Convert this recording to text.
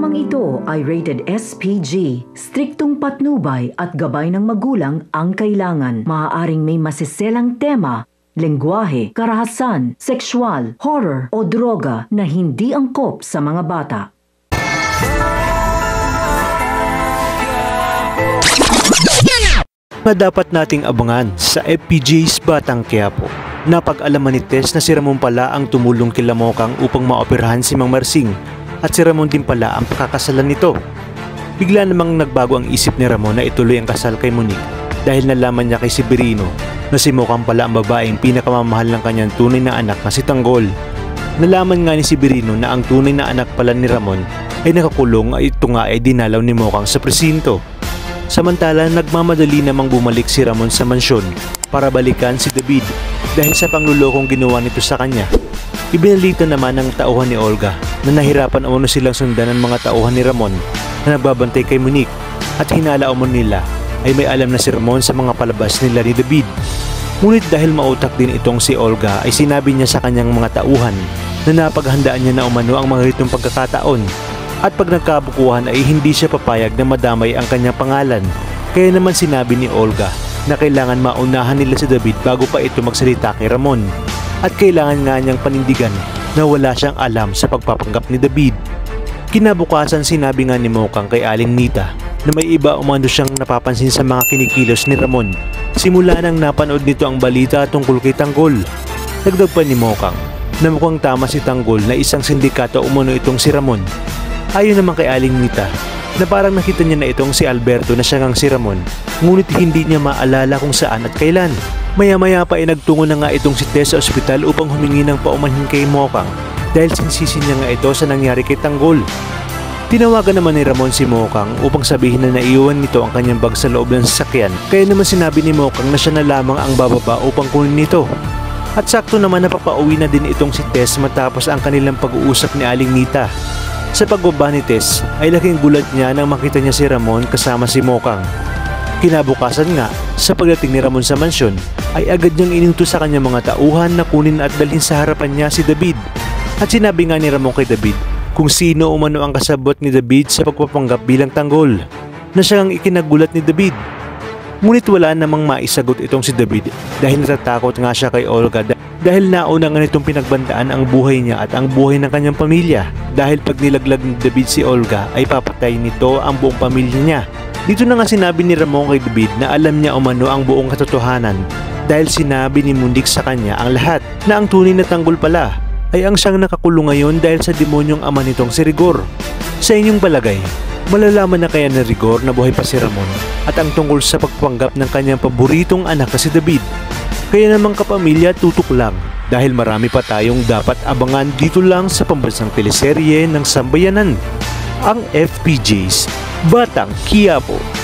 Programang ito ay rated SPG. Striktong patnubay at gabay ng magulang ang kailangan. Maaaring may masiselang tema, lengguwahe, karahasan, sexual, horror o droga na hindi angkop sa mga bata. Dapat nating abangan sa FPJ's Batang Quiapo. Napag-alaman ni Tess na si Ramon pala ang tumulong kila Mokang upang maoperahan si Mang Marsing at si Ramon din pala ang pakakasalan nito. Bigla namang nagbago ang isip ni Ramon na ituloy ang kasal kay Monique dahil nalaman niya kay Severino na si Mokang pala ang babaeng pinakamamahal ng kanyang tunay na anak na si Tanggol. Nalaman nga ni Severino na ang tunay na anak pala ni Ramon ay nakakulong at ito nga ay dinalaw ni Mokang sa presinto. Samantala, nagmamadali namang bumalik si Ramon sa mansyon para balikan si David dahil sa panglulokong ginawa nito sa kanya. Ibinalita naman ng tauhan ni Olga na nahirapan umano silang sundan ng mga tauhan ni Ramon na nagbabantay kay Monique at hinala umano nila ay may alam na si Ramon sa mga palabas nila ni David. Ngunit dahil mautak din itong si Olga ay sinabi niya sa kanyang mga tauhan na napaghandaan niya na umano ang mga ganitong pagkakataon. At pag nagkabukuhan ay hindi siya papayag na madamay ang kanyang pangalan. Kaya naman sinabi ni Olga na kailangan maunahan nila si David bago pa ito magsalita kay Ramon. At kailangan nga niyang panindigan na wala siyang alam sa pagpapanggap ni David. Kinabukasan sinabi nga ni Mokang kay Aling Nita na may iba umano siyang napapansin sa mga kinikilos ni Ramon simula nang napanood nito ang balita tungkol kay Tanggol. Dagdag pa ni Mokang na mukhang tama si Tanggol na isang sindikato umano itong si Ramon. Ayon naman kay Aling Nita na parang nakita niya na itong si Alberto na siya ngang si Ramon, ngunit hindi niya maalala kung saan at kailan. Maya-maya pa ay nagtungo na nga itong si Tess sa ospital upang humingi ng paumanhin kay Mokang dahil sinsisi niya nga ito sa nangyari kay Tanggol. Tinawagan naman ni Ramon si Mokang upang sabihin na naiwan nito ang kanyang bag sa loob ng sasakyan, kaya naman sinabi ni Mokang na siya na lamang ang bababa upang kunin nito. At sakto naman napapauwi na din itong si Tess matapos ang kanilang pag-uusap ni Aling Nita. Sa pagbaba ni Tess ay laking gulat niya nang makita niya si Ramon kasama si Mokang. Kinabukasan nga, sa pagdating ni Ramon sa mansyon ay agad niyang inutos sa kanyang mga tauhan na kunin at dalhin sa harapan niya si David. At sinabi nga ni Ramon kay David kung sino umano ang kasabot ni David sa pagpapanggap bilang Tanggol, na siyang ikinagulat ni David. Ngunit wala namang maisagot itong si David dahil natatakot nga siya kay Olga dahil nauna nga nitong pinagbandaan ang buhay niya at ang buhay ng kanyang pamilya dahil pag nilaglag ni David si Olga ay papatay nito ang buong pamilya niya. Dito na nga sinabi ni Ramon kay David na alam niya umano ang buong katotohanan dahil sinabi ni Monique sa kanya ang lahat na ang tunay na Tanggol pala ay ang siyang nakakulong ngayon dahil sa demonyong ama nitong si Rigor. Sa inyong palagay, malalaman na kaya ni Rigor na buhay pa si Ramon at ang tungkol sa pagpanggap ng kanyang paboritong anak na si David? Kaya namang kapamilya, tutok lang dahil marami pa tayong dapat abangan dito lang sa pambansang teleserye ng Sambayanan, ang FPJ's Batang Quiapo.